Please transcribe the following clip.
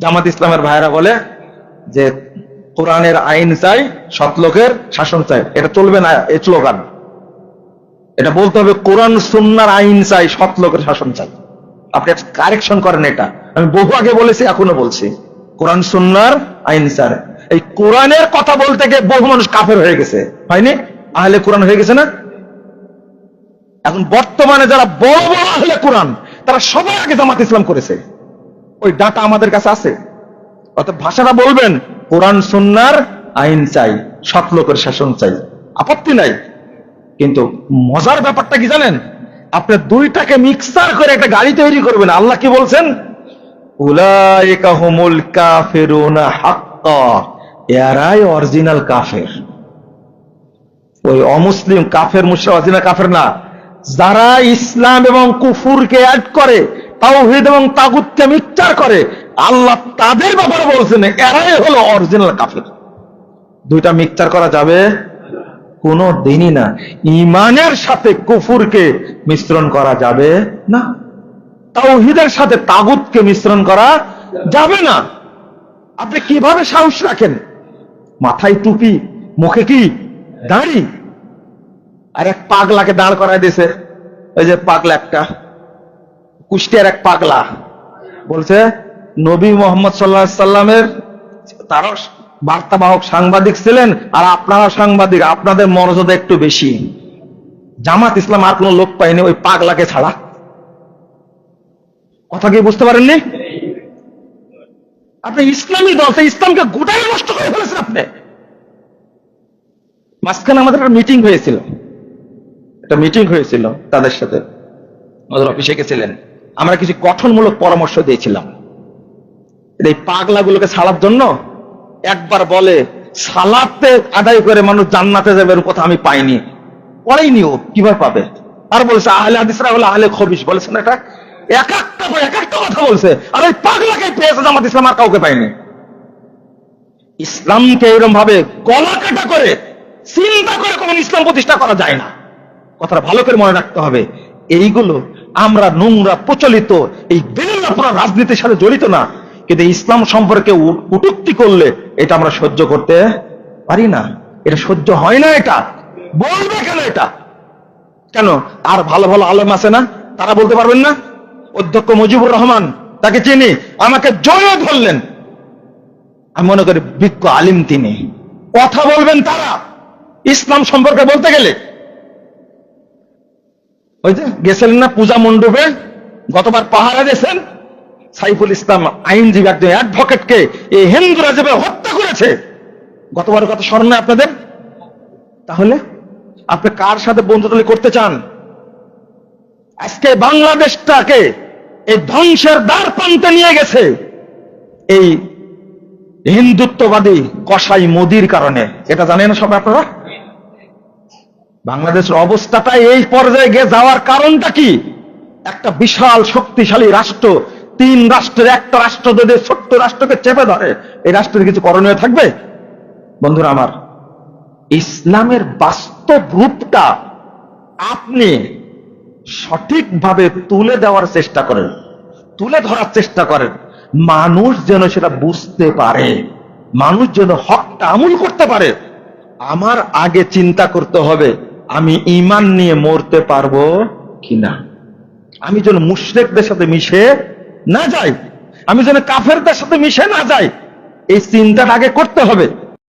জামাত ইসলামের ভাইরা বলে যে কোরআনের আইন চাই, সৎ লোকের শাসন চাই। এটা চলবে না, এই স্লোগান। এটা বলতে হবে কোরআন সুন্নাহর আইন চাই, সৎ লোকের শাসন চাই। আপনি কারেকশন করেন এটা। আমি বহু আগে বলেছি, এখনো বলছি, কোরআন সুন্নাহর আইন চাই। এই কোরআনের কথা বলতে গিয়ে বহু মানুষ কাফের হয়ে গেছে, হয়নি? আহলে কোরআন হয়ে গেছে না? এখন বর্তমানে যারা বড় বড় আহলে কোরআন, তারা সবাই আগে জামাত ইসলাম করেছে। ওই ডাটা আমাদের কাছে আছে। অর্থাৎ ভাষাটা বলবেন কোরআন সুন্নাহর আইন চাই, সৎ লোকের শাসন চাই, আপত্তি নাই। কিন্তু মজার ব্যাপারটা কি জানেন? আপনি দুইটাকে মিক্সার করে একটা গাড়ি তৈরি করবেন। আল্লাহ কি বলছেন? উলাইকা হুমুল কাফিরুনা হাক্কা, এরাই অরিজিনাল কাফের। ওই অমুসলিম কাফের, মুশরিক অরিজিনাল কাফের না। যারা ইসলাম এবং কুফুরকে অ্যাড করে, তাওহীদ এবং তাগুতকে মিক্সচার করে, আল্লাহ তাদের ব্যাপারে বলছেন এরাই হলো অরিজিনাল কাফের। দুইটা মিক্সচার করা যাবে কোনো দিনই না। ঈমানের সাথে কুফুরকে মিশ্রণ করা যাবে না, তাওহীদের সাথে তাগুতকে মিশ্রণ করা যাবে না। আপনি কিভাবে সাহস রাখেন? মাথায় টুপি, মুখে কি দাড়ি, আর এক পাগলাকে দাঁড় করায় দিয়েছে। ওই যে পাগলা, একটা কুষ্টিয়ার এক পাগলা বলছে নবী মোহাম্মদ সাল্লাল্লাহু আলাইহি সাল্লামের তারা বার্তাবাহক সাংবাদিক ছিলেন, আর আপনারা সাংবাদিক, আপনাদের মর্যাদা একটু বেশি। জামাত ইসলাম আর কোন লোক পায়নি ওই পাগলাকে ছাড়া। কথা কি বুঝতে পারেননি? আপনি ইসলামী দল, ইসলামকে গোটাই নষ্ট করে ফেলেছেন আপনি। মাঝখানে আমাদের একটা মিটিং হয়েছিল তাদের সাথে, আমাদের অফিসে গেছিলেন। আমরা কিছু গঠনমূলক পরামর্শ দিয়েছিলাম এই পাগলাগুলোকে ছাড়ার জন্য। একবার বলে সালাতে আদায় করে মানুষ জান্নাতে যাবে, এর কথা আমি পাইনি, পড়াইনি, ও কিভাবে পাবে? আর বলছে আহলে হাদিসরা হলো আহলে খবিশ, বলেছেন এটা। এক একটা কথা বলছে, আর ওই পাগলাকে পেয়েছে জামাত ইসলাম, আর কাউকে পাইনি। ইসলামকে এরকম ভাবে গলা কাটা করে চিন্তা করে কোন ইসলাম প্রতিষ্ঠা করা যায় না। কথাটা ভালো করে মনে রাখতে হবে। এইগুলো আমরা নোংরা প্রচলিত এই বেরেলাপনা রাজনীতির সাথে জড়িত না, কিন্তু ইসলাম সম্পর্কে কটূক্তি করলে এটা আমরা সহ্য করতে পারি না। এটা সহ্য হয় না। এটা বলবে কেন? এটা কেন? আর ভালো ভালো আলেম আছে না, তারা বলতে পারবেন না? অধ্যক্ষ মুজিবুর রহমান, তাকে চিনি, আমাকে জড়িয়ে ধরলেন। আমি মনে করি বিজ্ঞ আলিম তিনি, কথা বলবেন তারা ইসলাম সম্পর্কে বলতে গেলে। ওই যে গেছিলেন না পূজা মণ্ডপে, গতবার পাহারা দিয়েছেন, সাইফুল ইসলাম আইনজীবী একজন অ্যাডভোকেটকে এই হিন্দুরা যেভাবে হত্যা করেছে, গতবার কথা স্মরণ নেই আপনাদের? তাহলে আপনি কার সাথে বন্ধুত্ব করতে চান? আজকে বাংলাদেশটাকে এই ধ্বংসের দ্বার প্রান্তে নিয়ে গেছে এই হিন্দুত্ববাদী কসাই মোদির কারণে। এটা জানেন না সবাই আপনারা? বাংলাদেশের অবস্থাটা এই পর্যায়ে গিয়ে যাওয়ার কারণটা কি? একটা বিশাল শক্তিশালী রাষ্ট্র, তিন রাষ্ট্রের একটা রাষ্ট্র যদি ছোট্ট রাষ্ট্রকে চেপে ধরে, এই রাষ্ট্রের কিছু করণীয় থাকবে? বন্ধুরা আমার, ইসলামের বাস্তব রূপটা আপনি সঠিকভাবে তুলে দেওয়ার চেষ্টা করেন, তুলে ধরার চেষ্টা করেন, মানুষ যেন সেটা বুঝতে পারে, মানুষ যেন হকটা আমল করতে পারে। আমার আগে চিন্তা করতে হবে আমি ঈমান নিয়ে মরতে পারবো কিনা, আমি যেন মুশরিকদের সাথে মিশে না যাই, আমি যেন কাফেরদের সাথে মিশে না যাই, এই চিন্তাটা আগে করতে হবে।